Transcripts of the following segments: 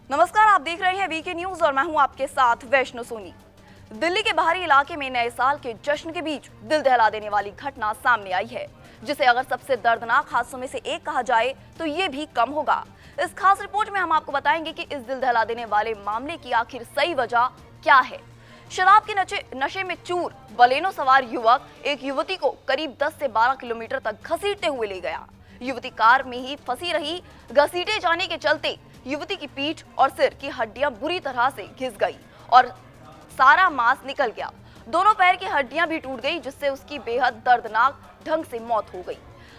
नमस्कार, आप देख रहे हैं वीके न्यूज और मैं हूं आपके साथ वैष्णो सोनी। दिल्ली के बाहरी इलाके में नए साल के जश्न के बीच दिल दहला देने वाली घटना सामने आई है, जिसे अगर सबसे दर्दनाक हादसों में से एक कहा जाए तो ये भी कम होगा। इस खास रिपोर्ट में हम आपको बताएंगे कि इस दिल दहला देने वाले मामले की आखिर सही वजह क्या है। शराब के नशे में चूर बलेनो सवार युवक एक युवती को करीब 10 से 12 किलोमीटर तक घसीटते हुए ले गया। युवती कार में ही फंसी रही। घसीटे जाने के चलते युवती की पीठ और सिर की हड्डियां बुरी तरह से घिस गई और सारा मांस निकल गया। दोनों पैर की हड्डियां भी टूट गई, जिससे उसकी बेहद दर्दनाक ढंग से मौत हो गई।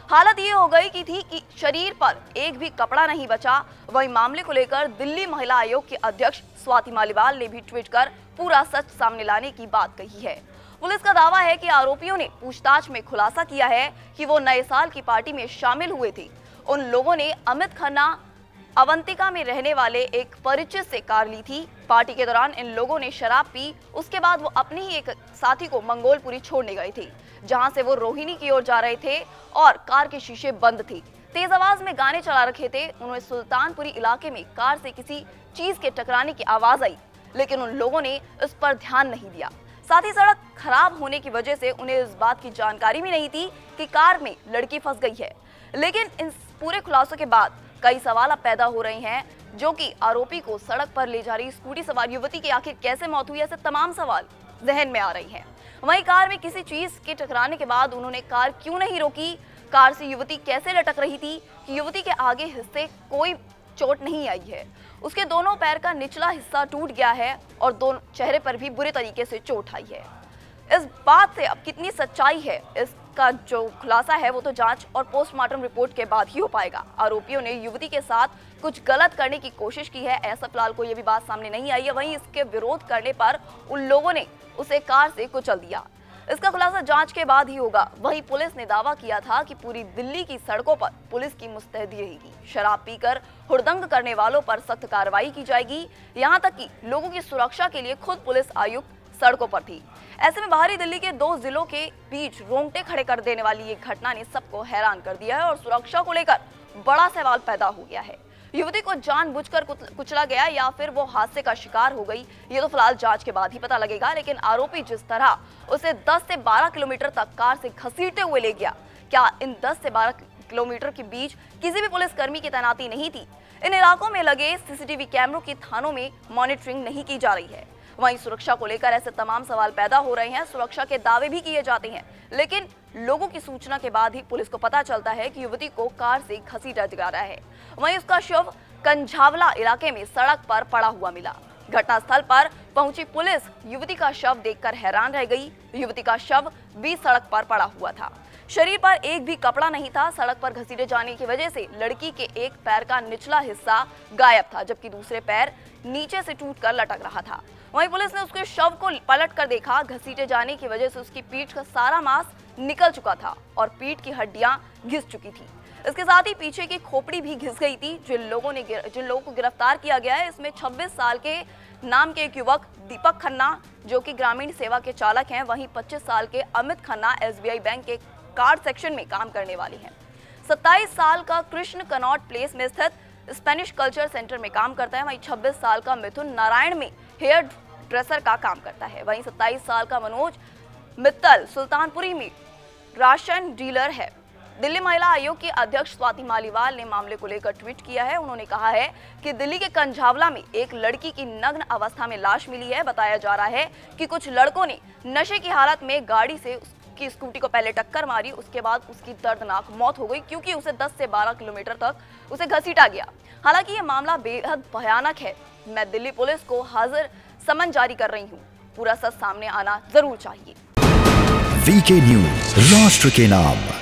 हालत ये हो गई कि शरीर पर एक भी कपड़ा नहीं बचा। वहीं मामले को लेकर दिल्ली महिला आयोग के अध्यक्ष स्वाति मालीवाल ने भी ट्वीट कर पूरा सच सामने लाने की बात कही है। पुलिस का दावा है कि आरोपियों ने पूछताछ में खुलासा किया है कि वो नए साल की पार्टी में शामिल हुए थे। उन लोगों ने अमित खन्ना अवंतिका में रहने वाले एक परिचित से कार ली थी। पार्टी के दौरान इन लोगों ने शराब पी। उसके बाद वो अपने ही एक साथी को मंगोलपुरी छोड़ने गए थे, जहां से वो रोहिणी की ओर जा रहे थे और कार के शीशे बंद थे। तेज आवाज में गाने चला रखे थे। उन्हें सुल्तानपुरी इलाके में कार से किसी चीज के टकराने की आवाज आई, लेकिन उन लोगों ने इस पर ध्यान नहीं दिया। साथ ही सड़क खराब होने की वजह से उन्हें इस बात की जानकारी भी नहीं थी कि कार में लड़की फंस गई है। लेकिन इन पूरे खुलासों के बाद कई सवाल अब पैदा हो रहे हैं, जो कि आरोपी को सड़क पर ले जा रही स्कूटी सवार युवती की आखिर कैसे मौत हुई, ऐसे तमाम सवाल जहन में आ रही हैं। वहीं कार में किसी चीज के टकराने के बाद उन्होंने कार क्यों नहीं रोकी? कार से युवती कैसे लटक रही थी कि युवती के आगे हिस्से कोई चोट नहीं आई है? उसके दोनों पैर का निचला हिस्सा टूट गया है और दोनों चेहरे पर भी बुरे तरीके से चोट आई है। इस बात से अब कितनी सच्चाई है, इसका जो खुलासा है वो तो जांच और पोस्टमार्टम रिपोर्ट के बाद ही हो पाएगा। आरोपियों ने युवती के साथ कुछ गलत करने की कोशिश की है, ऐसा फिलहाल कोई भी बात सामने नहीं आई है। वहीं इसके विरोध करने पर उन लोगों ने उसे कार से कुचल दिया। इसका खुलासा जांच के बाद ही होगा। वहीं पुलिस ने दावा किया था कि पूरी दिल्ली की सड़कों पर पुलिस की मुस्तैदी रहेगी। शराब पीकर हुड़दंग करने वालों पर सख्त कार्रवाई की जाएगी। यहां तक कि लोगों की सुरक्षा के लिए खुद पुलिस आयुक्त सड़कों पर थी। ऐसे में बाहरी दिल्ली के 2 जिलों के बीच रोंगटे खड़े कर देने वाली ये घटना ने सबको हैरान कर दिया है और सुरक्षा को लेकर बड़ा सवाल पैदा हो गया है। युवती को जानबूझकर कुचला गया या फिर वो हादसे का शिकार हो गई, ये तो फिलहाल जांच के बाद ही पता लगेगा। लेकिन आरोपी जिस तरह उसे 10 से 12 किलोमीटर तक कार से घसीटते हुए ले गया, क्या इन 10 से 12 किलोमीटर के बीच किसी भी पुलिसकर्मी की तैनाती नहीं थी? इन इलाकों में लगे सीसीटीवी कैमरों की थानों में मॉनिटरिंग नहीं की जा रही है। वहीं सुरक्षा को लेकर ऐसे तमाम सवाल पैदा हो रहे हैं। सुरक्षा के दावे भी किए जाते हैं, लेकिन लोगों की सूचना के बाद ही पुलिस को पता चलता है कि युवती को कार से घसीटा जा रहा है। वहीं उसका शव कंझावला इलाके में सड़क पर पड़ा हुआ मिला। घटनास्थल पर पहुंची पुलिस युवती का शव देखकर हैरान रह गई। युवती का शव भी सड़क पर पड़ा हुआ था। शरीर पर एक भी कपड़ा नहीं था। सड़क पर घसीटे जाने की वजह से लड़की के एक पैर का निचला हिस्सा गायब था, जबकि दूसरे पैर नीचे से टूटकर लटक रहा था। वहीं पुलिस ने उसके शव को पलट कर देखा। घसीटे जाने की वजह से उसकी पीठ का सारा मांस निकल चुका था और पीठ की हड्डियां घिस चुकी थी। इसके साथ ही पीछे की खोपड़ी भी घिस गई थी। जिन लोगों को गिरफ्तार किया गया है, इसमें 26 साल के नाम के एक युवक दीपक खन्ना, जो कि ग्रामीण सेवा के चालक हैं। वहीं 25 साल के अमित खन्ना SBI बैंक के कार्ड सेक्शन में काम करने वाली हैं। 27 साल का कृष्ण कनॉट प्लेस में स्थित स्पेनिश कल्चर सेंटर में काम करता है। वहीं 26 साल का मिथुन नारायण में हेयर ड्रेसर का काम करता है। वहीं 27 साल का मनोज मित्तल सुल्तानपुरी में राशन डीलर है। दिल्ली महिला आयोग की अध्यक्ष स्वाति मालीवाल ने मामले को लेकर ट्वीट किया है। उन्होंने कहा है कि दिल्ली के कंझावला में एक लड़की की नग्न अवस्था में लाश मिली है। बताया जा रहा है कि कुछ लड़कों ने नशे की हालत में गाड़ी से उसकी स्कूटी को पहले टक्कर मारी, उसके बाद उसकी दर्दनाक मौत हो गई, क्योंकि उसे 10 से 12 किलोमीटर तक उसे घसीटा गया। हालांकि ये मामला बेहद भयानक है। मैं दिल्ली पुलिस को हाजिर समन जारी कर रही हूँ। पूरा सच सामने आना जरूर चाहिए। वीके न्यूज, राष्ट्र के नाम।